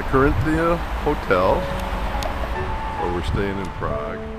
Corinthia Hotel, where we're staying in Prague.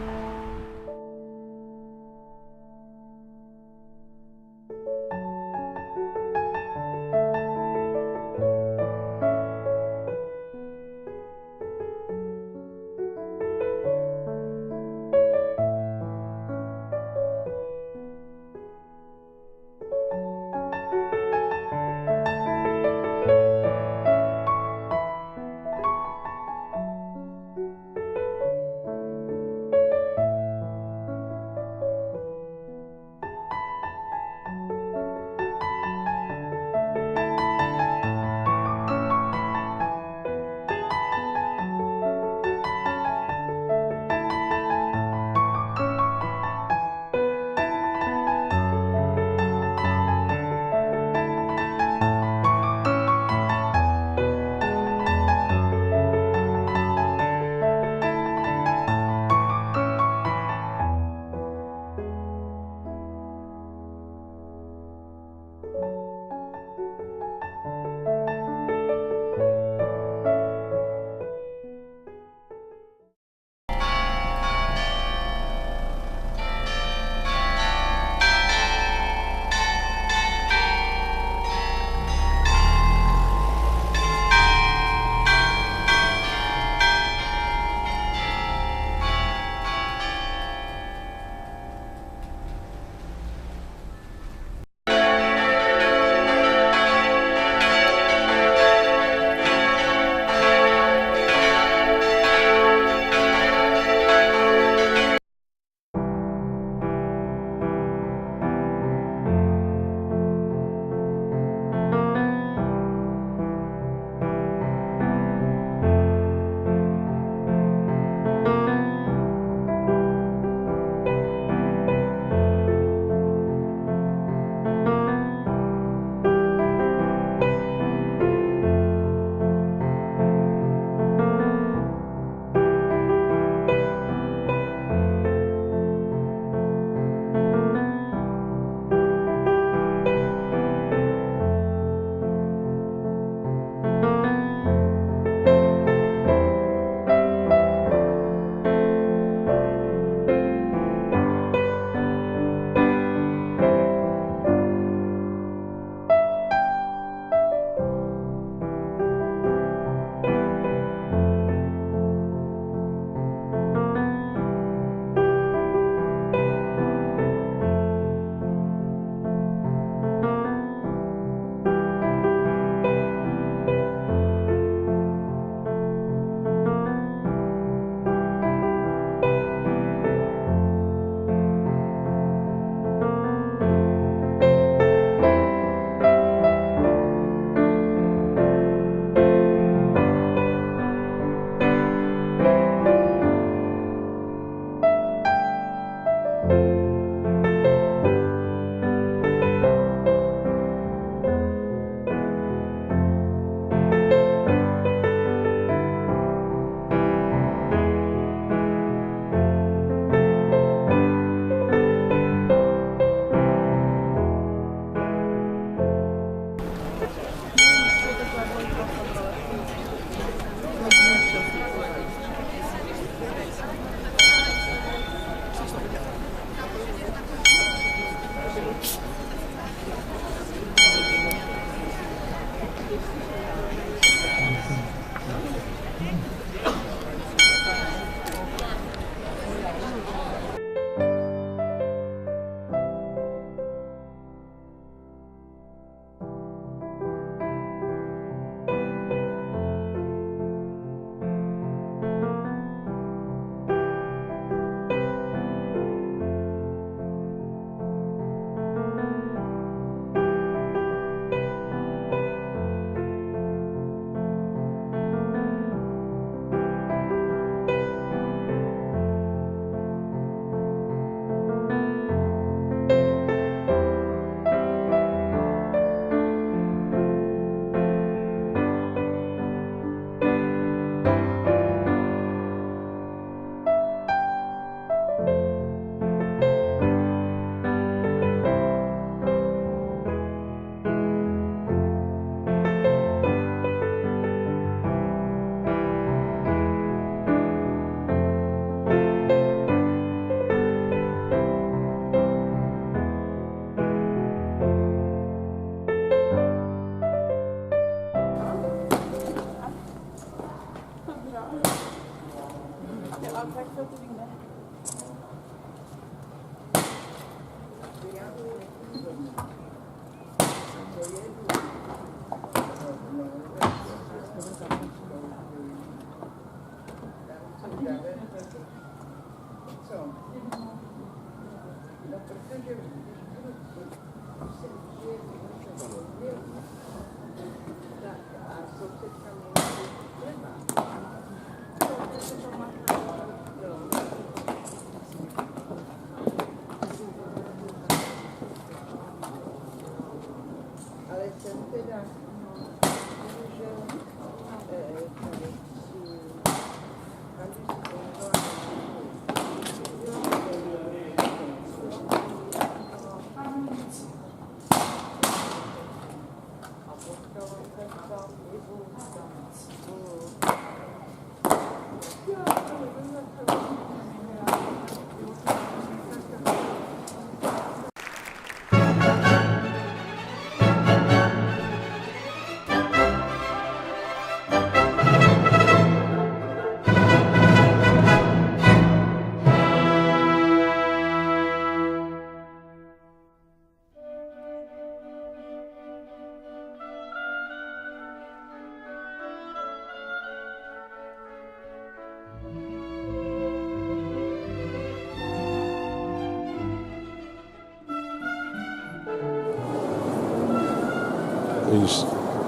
These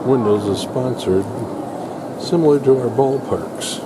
windows are sponsored, similar to our ballparks.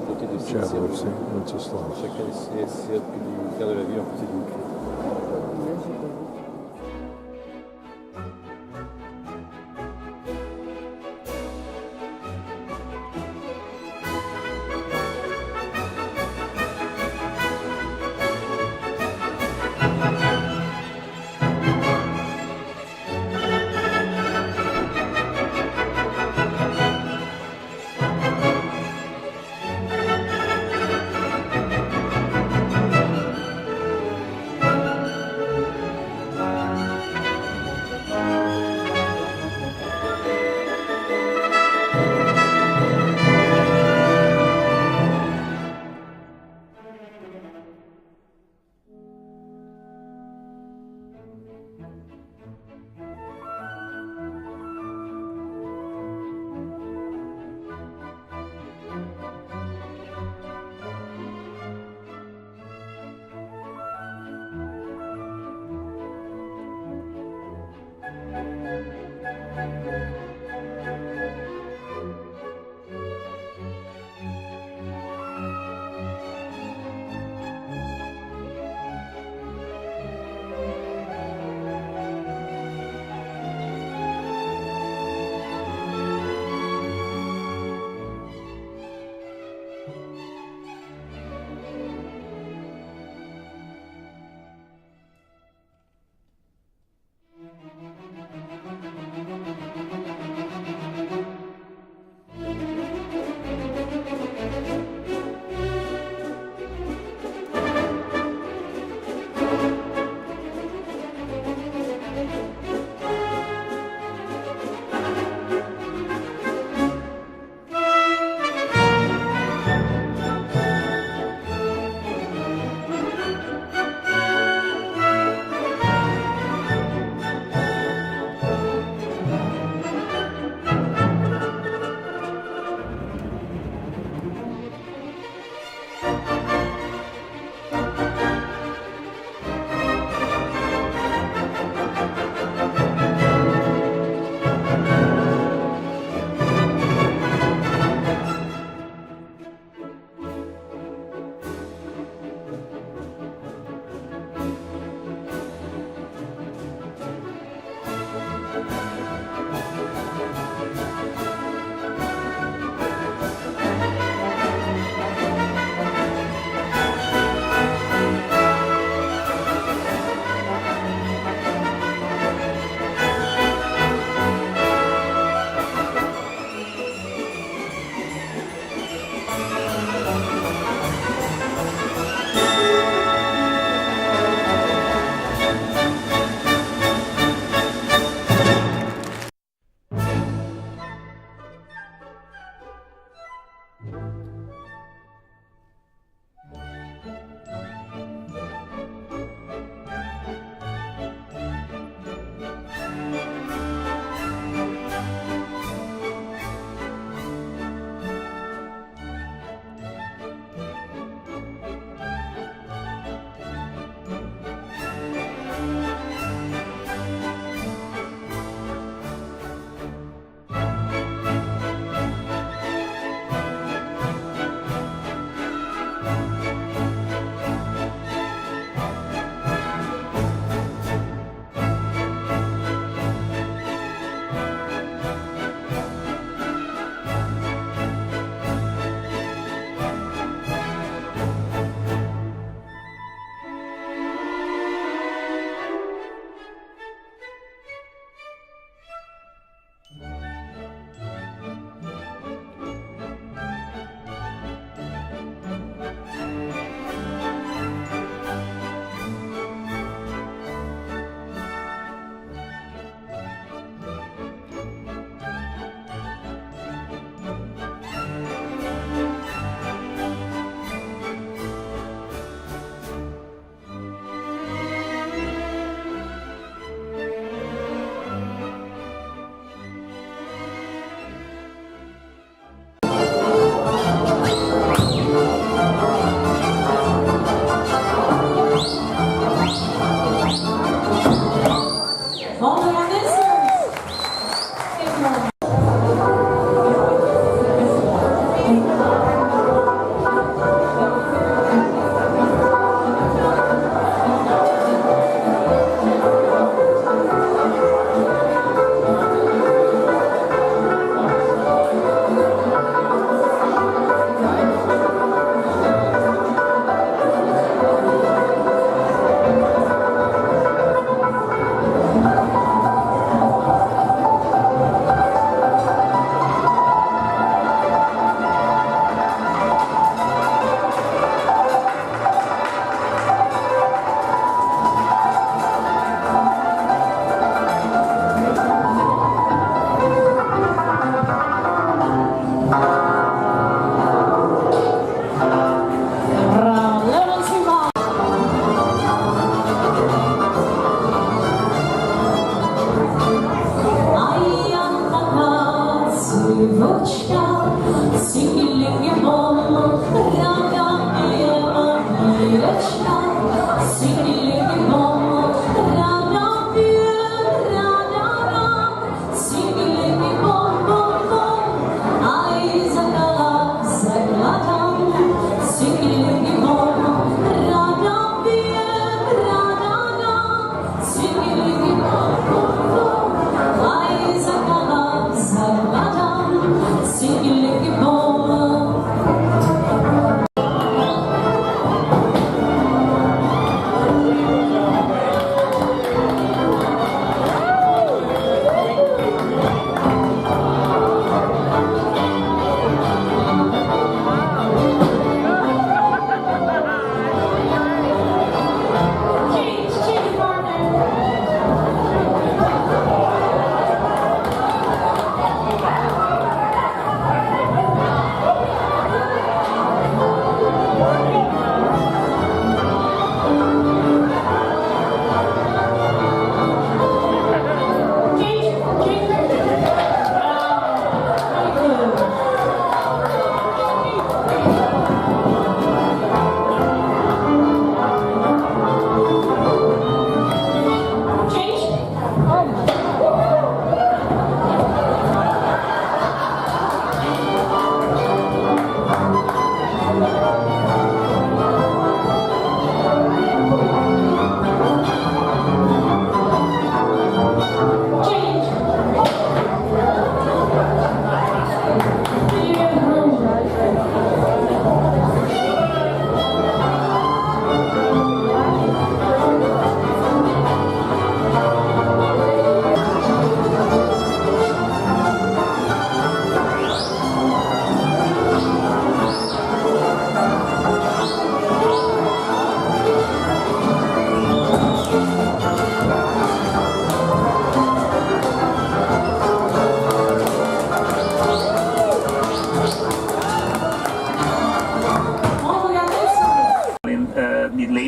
porte doté de 6 Chapel of serrures. St. Wenceslas. Chacun des cercles du cœur de la ville en possède une clé.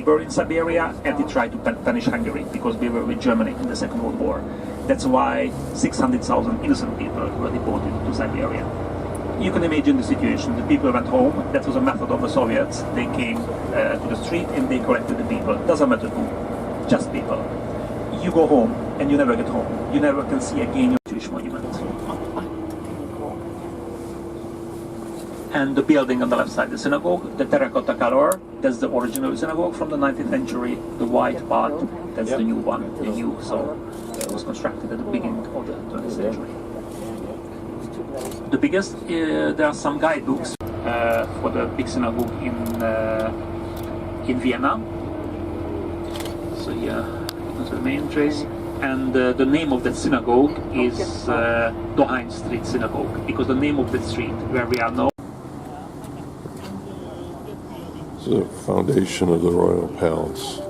labor in Siberia, and they tried to punish Hungary because we were with Germany in the Second World War. That's why 600,000 innocent people were deported to Siberia. You can imagine the situation. The people went home. That was a method of the Soviets. They came to the street and they collected the people. Doesn't matter who, just people. You go home and you never get home. You never can see again your Jewish monument. And the building on the left side, the synagogue, the terracotta color, that's the original synagogue from the 19th century. The white part, that's the new one, the new, so it was constructed at the beginning of the 20th century. The biggest, there are some guidebooks for the big synagogue in Vienna. So yeah, that's the main trace. And the name of that synagogue is Dohány Street Synagogue, because the name of that street where we are now. It's the foundation of the Royal Palace.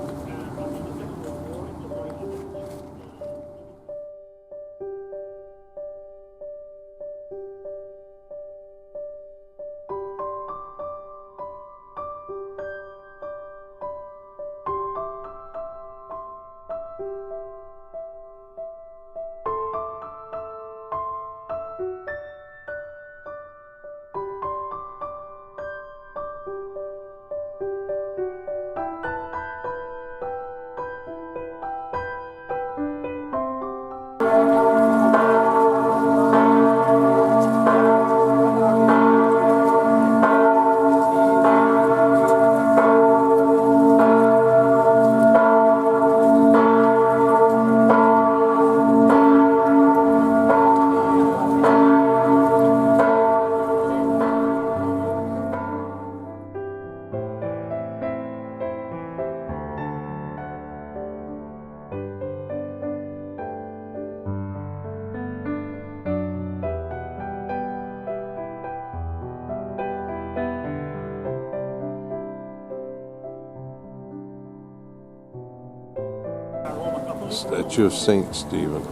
Statue of Saint Stephen.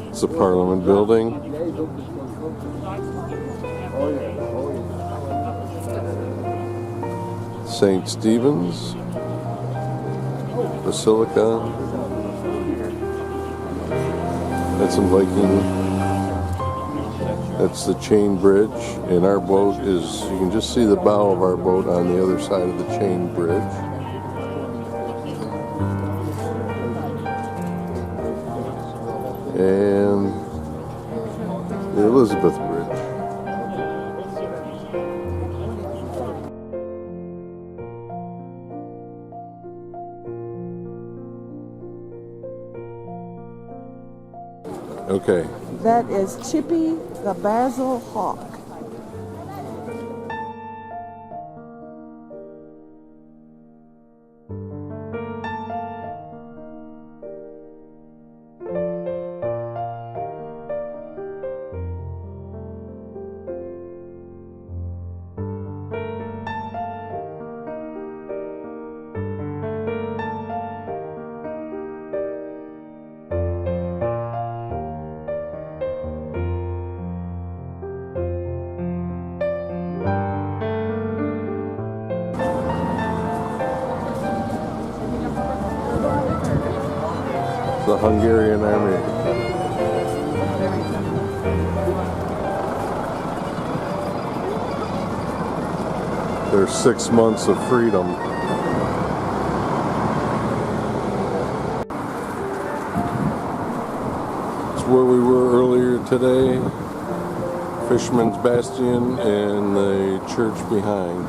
It's the Parliament building. St. Stephen's Basilica. That's some Viking. That's the chain bridge, and our boat is, you can just see the bow of our boat on the other side of the chain bridge. And the Elizabeth Bridge. Okay. That is Chippy the Basil Hawk. The Hungarian army. Their 6 months of freedom. It's where we were earlier today. Fisherman's Bastion and the church behind.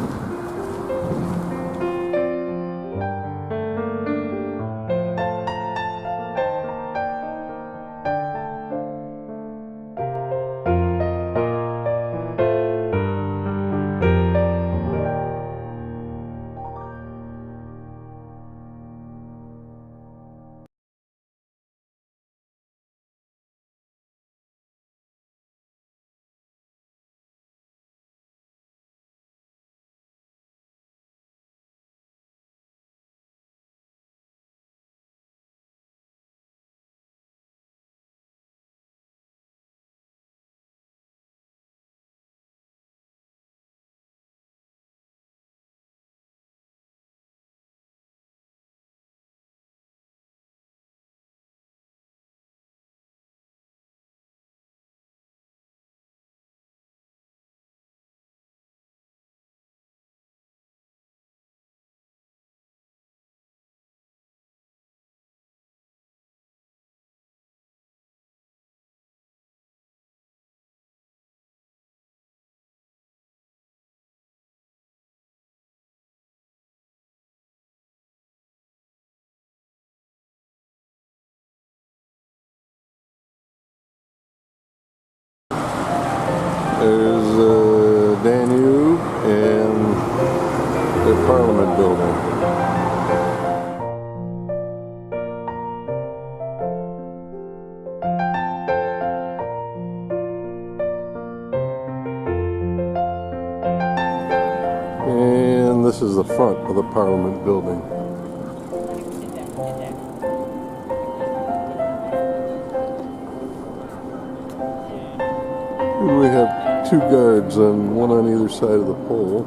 There's the Danube and the Parliament building. And this is the front of the Parliament building. We have 2 guards, and one on either side of the pole.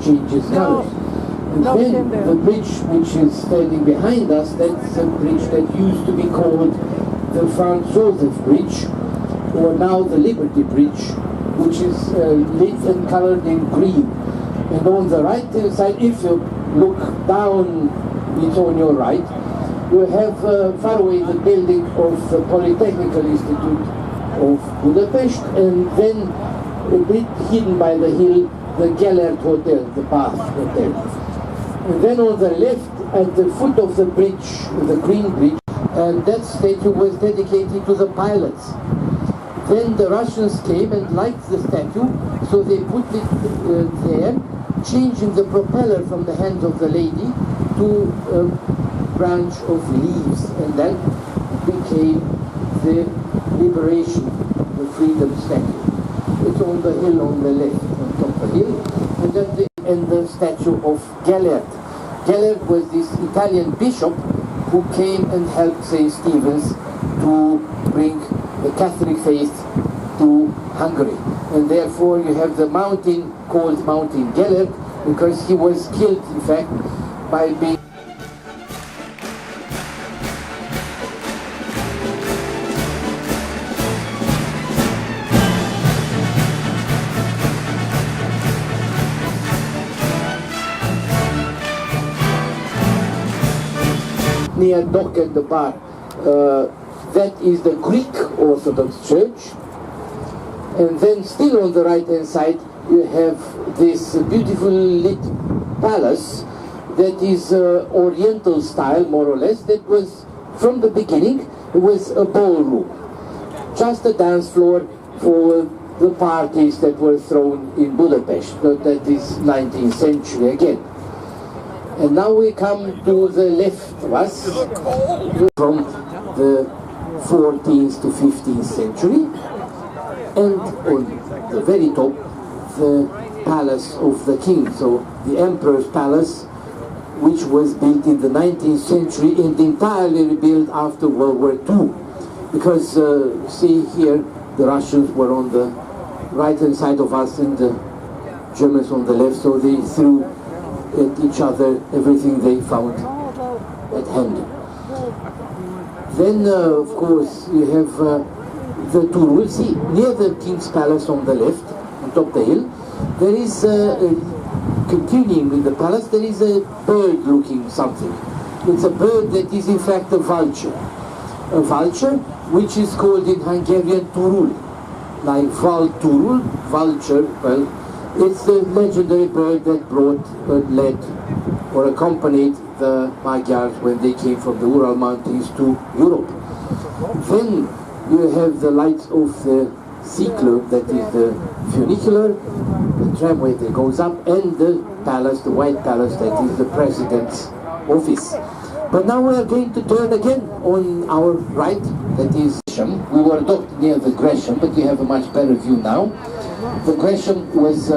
changes colors. And no then tender. the bridge which is standing behind us, that's a bridge that used to be called the Franz Josef Bridge, or now the Liberty Bridge, which is lit and colored in green. And on the right hand side, if you look down, it's on your right, you have far away the building of the Polytechnical Institute of Budapest, and then a bit hidden by the hill, the Gellert Hotel, the Bath Hotel. And then on the left, at the foot of the bridge, the Green Bridge, and that statue was dedicated to the pilots. Then the Russians came and liked the statue, so they put it there, changing the propeller from the hand of the lady to a branch of leaves, and that became the liberation, the freedom statue. It's on the hill on the left, on top of the hill, and the statue of Gellert. Gellert was this Italian bishop who came and helped St. Stephen's to bring the Catholic faith to Hungary. And therefore you have the mountain called Mountain Gellert, because he was killed, in fact, by being near Dock and the Bar. That is the Greek Orthodox Church. And then still on the right hand side you have this beautiful lit palace that is Oriental style, more or less. That was, from the beginning, it was a ballroom. Just a dance floor for the parties that were thrown in Budapest. That is 19th century again. And now we come to the left of us, from the 14th to 15th century, and on the very top, the palace of the king, so the emperor's palace, which was built in the 19th century and entirely rebuilt after World War II. Because, see here, the Russians were on the right-hand side of us and the Germans on the left, so they threw at each other everything they found at hand. Then, of course, you have the Turul. See, near the king's palace on the left, on top of the hill, there is, continuing with the palace, there is a bird-looking something. It's a bird that is in fact a vulture. A vulture, which is called in Hungarian Turul. Like Val Turul, vulture, well, it's the legendary bird that brought, led, or accompanied the Magyars when they came from the Ural Mountains to Europe. Then you have the lights of the Cyclo, that is the funicular, the tramway that goes up, and the palace, the White Palace, that is the president's office. But now we are going to turn again on our right, that is Gresham. We were docked near the Gresham, but we have a much better view now. The Gresham was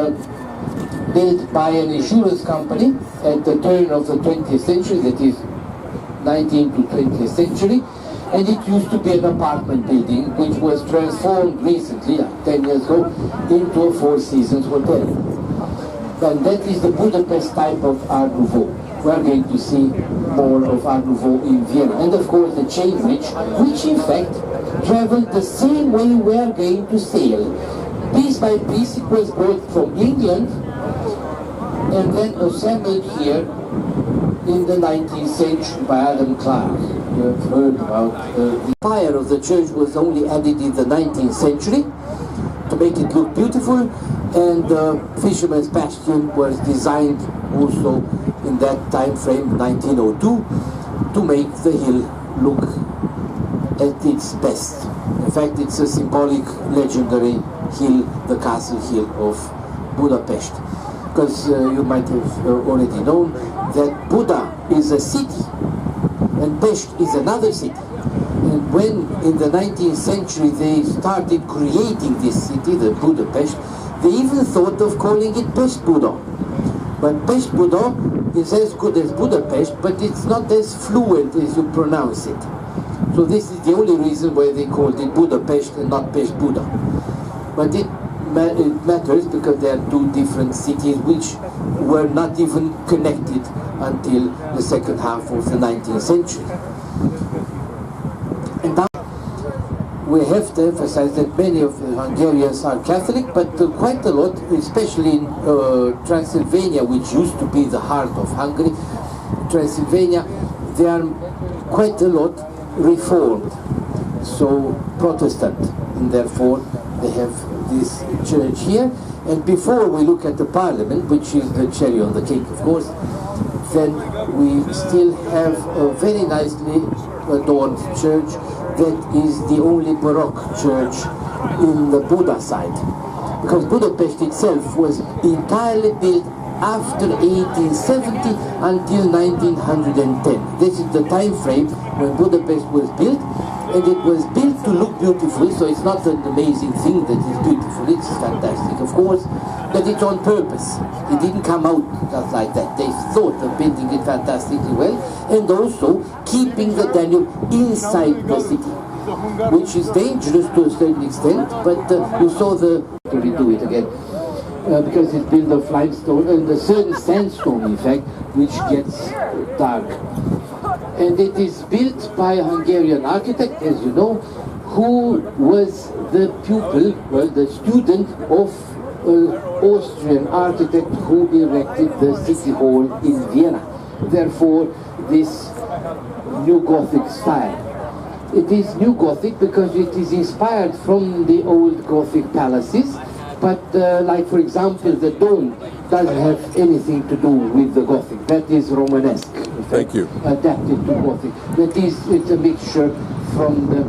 built by an insurance company at the turn of the 20th century, that is 19th to 20th century, and it used to be an apartment building which was transformed recently, 10 years ago, into a Four Seasons hotel. And that is the Budapest type of Art Nouveau. We are going to see more of Art Nouveau in Vienna. And of course the chain bridge, which in fact traveled the same way we are going to sail. Piece by piece it was brought from England and then assembled here in the 19th century by Adam Clark. You have heard about the spire of the church was only added in the 19th century to make it look beautiful, and the Fisherman's Bastion was designed also in that time frame, 1902, to make the hill look at its best. In fact, it's a symbolic, legendary hill, the castle hill of Budapest. Because you might have already known that Buda is a city and Pest is another city. And when in the 19th century they started creating this city, the Budapest, they even thought of calling it Pest Buda. But Pest Buda is as good as Budapest, but it's not as fluent as you pronounce it. So this is the only reason why they called it Budapest and not Pest Buda. But it it matters because they are two different cities which were not even connected until the second half of the 19th century. And now we have to emphasize that many of the Hungarians are Catholic, but quite a lot, especially in Transylvania, which used to be the heart of Hungary, Transylvania, they are quite a lot Reformed, so Protestant, and therefore they have this church here. And before we look at the parliament, which is the cherry on the cake, of course, then we still have a very nicely adorned church that is the only Baroque church in the Buda side. Because Budapest itself was entirely built after 1870 until 1910. This is the time frame when Budapest was built, and it was built to look beautiful, so it's not an amazing thing that is beautiful, it's fantastic, of course, but it's on purpose. It didn't come out just like that. They thought of building it fantastically well, and also keeping the Danube inside the city, which is dangerous to a certain extent, but you saw to redo it again. Because it's built of limestone and a certain sandstone, in fact, which gets dark. And it is built by a Hungarian architect, as you know, who was the pupil, well, the student of an Austrian architect who erected the city hall in Vienna. Therefore, this New Gothic style. It is New Gothic because it is inspired from the old Gothic palaces, but like for example the dome doesn't have anything to do with the Gothic. That is Romanesque. Thank you. Adapted to Gothic. That is, it's a mixture from the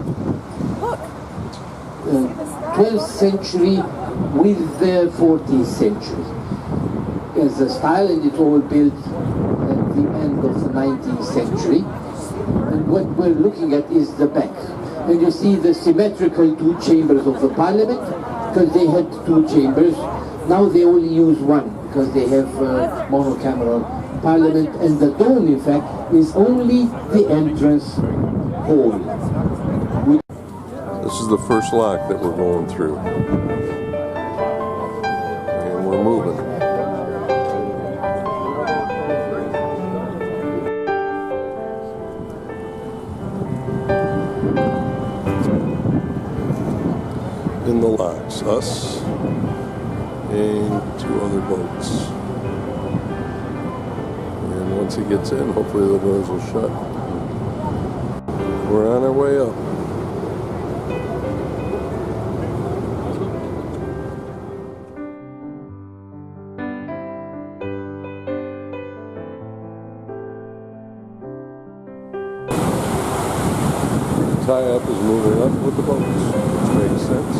12th century with the 14th century as a style, and it's all built at the end of the 19th century. And what we're looking at is the back. And you see the symmetrical two chambers of the parliament, because they had two chambers. Now they only use one, because they have monocameral parliament, and the dome, in fact, is only the entrance hall. This is the first lock that we're going through. And we're moving. In the locks, us and two other boats. And once he gets in, hopefully the doors will shut. We're on our way up. Tie-up is moving up with the boats, which makes sense.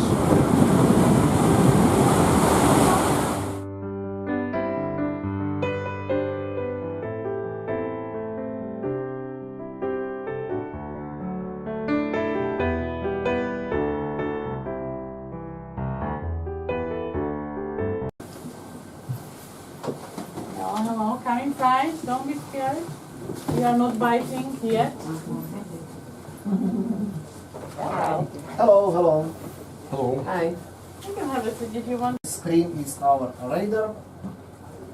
Hello, come inside, don't be scared. We are not biting yet. Hello, hello. Hello. Hi. You can have a seat if you want. Screen is our radar.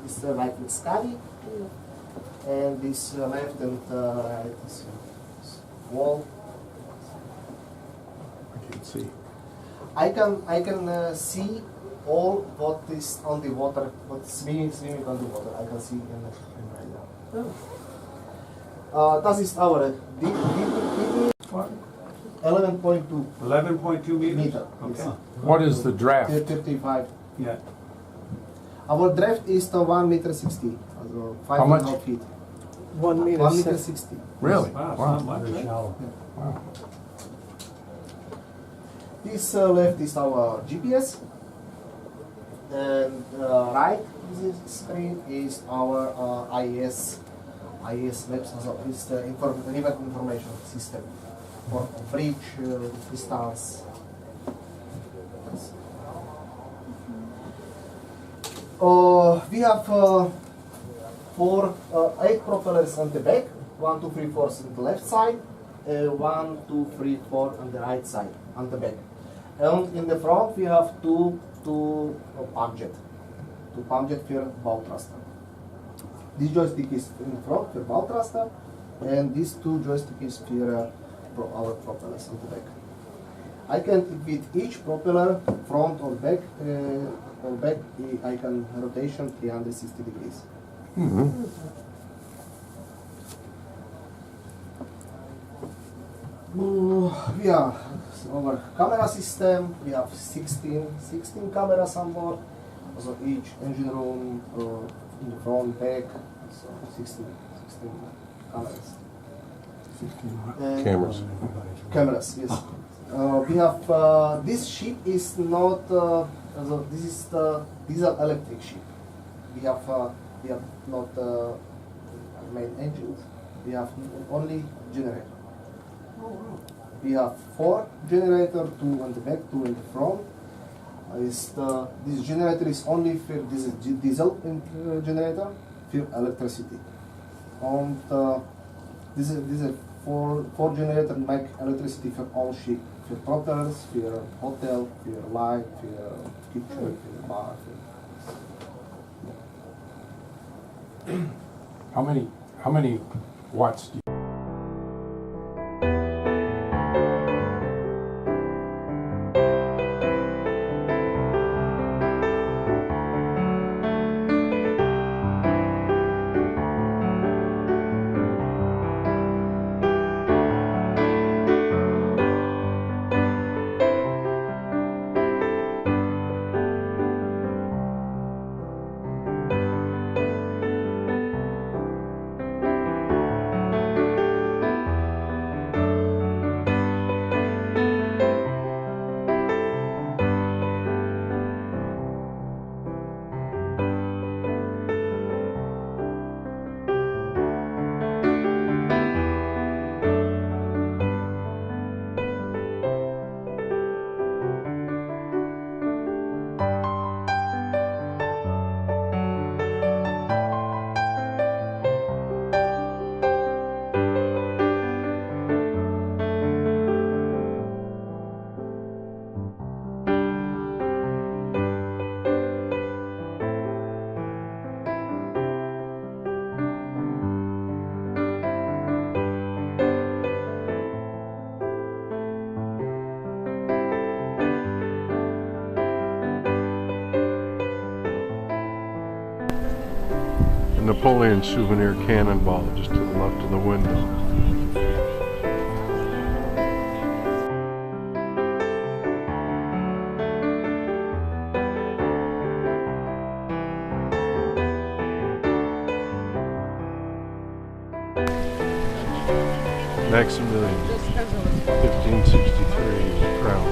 It's like with Scavi. And this left and right is wall. I can see. I can see all what is on the water, what's swimming on the water. I can see in radar. Das ist our deep 11.2 11.2 meters? meter. Okay. Yes. What is the draft? 35. Yeah. Our draft is to 1 meter 60. Also How much? 5.5 feet. 1 meter. 1 meter 60. Really? Wow, it's Wow. not much. Very shallow. Wow. This left is our GPS, and right this screen is our IES maps. So it's the river information system for bridge distance. We have 8 propellers on the back, 1, 2, 3, 4 on the left side, 1, 2, 3, 4 on the right side, on the back. And in the front we have 2 to pump jet für Bautraster. This joystick is in front für Bautraster, and these two joysticks is für our propellers on the back. I can, with each propeller, front or back, I can rotation 360 degrees. We have our camera system. We have 16 cameras on board. Also each engine room in the front, back, so 16 cameras. Cameras. Cameras, yes. We have this ship is not. This is the diesel electric ship. We have not main engines. We have only generator. We have 4 generators, 2 on the back, 2 in the front. This generator is only for diesel generator for electricity. And this is 4 generators make electricity for all ship, for propellers, for hotel, for light, for kitchen, for bar. How many watts do you Napoleon souvenir cannonball just to the left of the window. Maximilian, 1563 crown.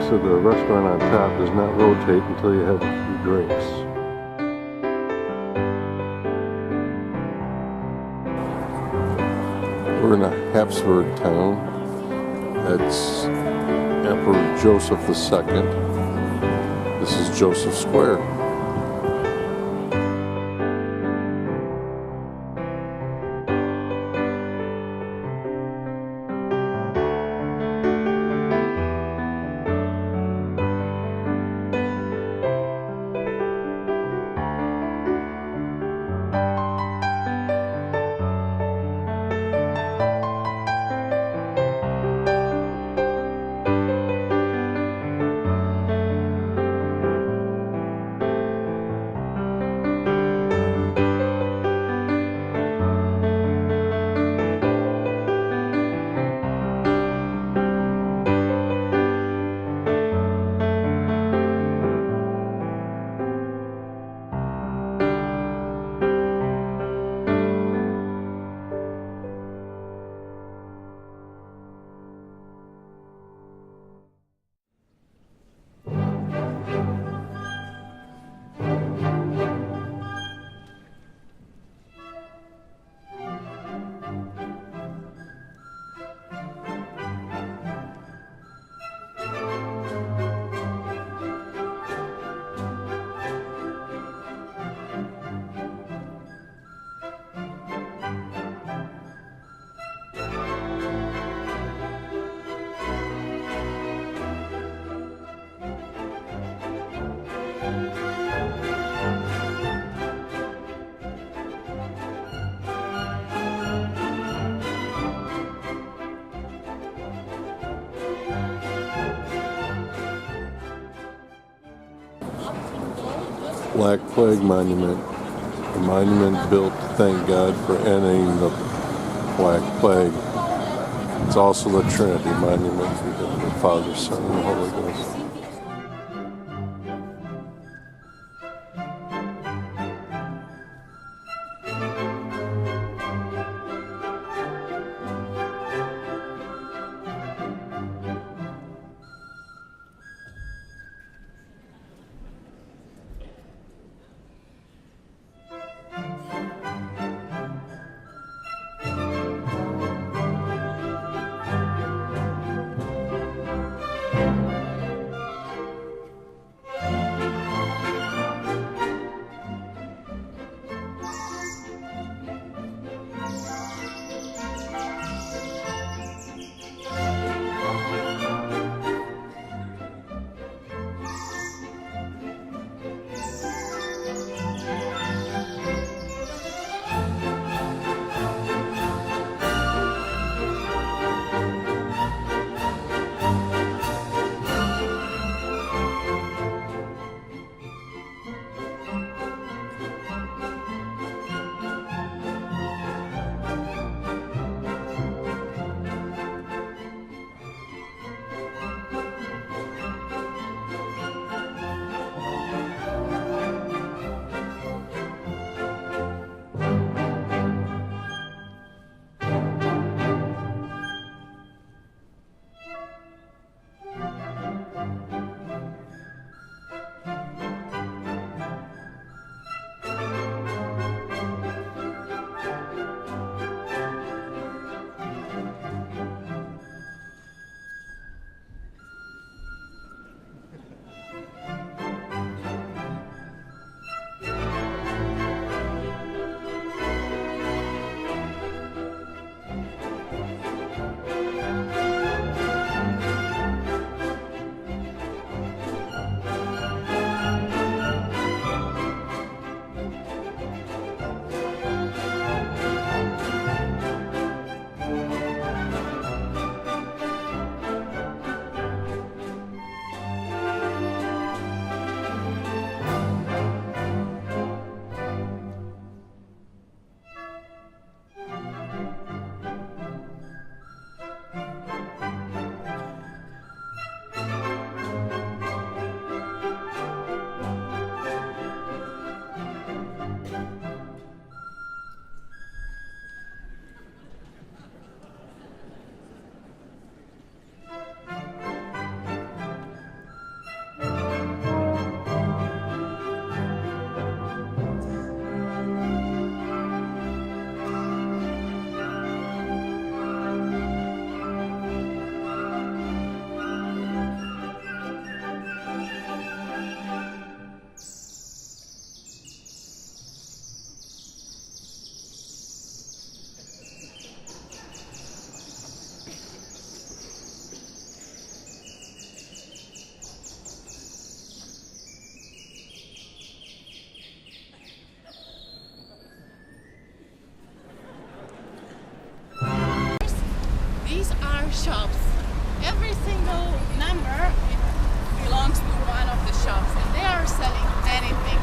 So the restaurant on top does not rotate until you have a few drinks. We're in a Habsburg town. That's Emperor Joseph II. This is Joseph Square. Black Plague Monument. A monument built to thank God for ending the Black Plague. It's also the Trinity Monument for the Father, Son, and the Holy Ghost. These are shops. Every single number belongs to one of the shops, and they are selling anything.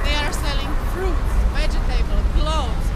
They are selling fruits, vegetables, clothes,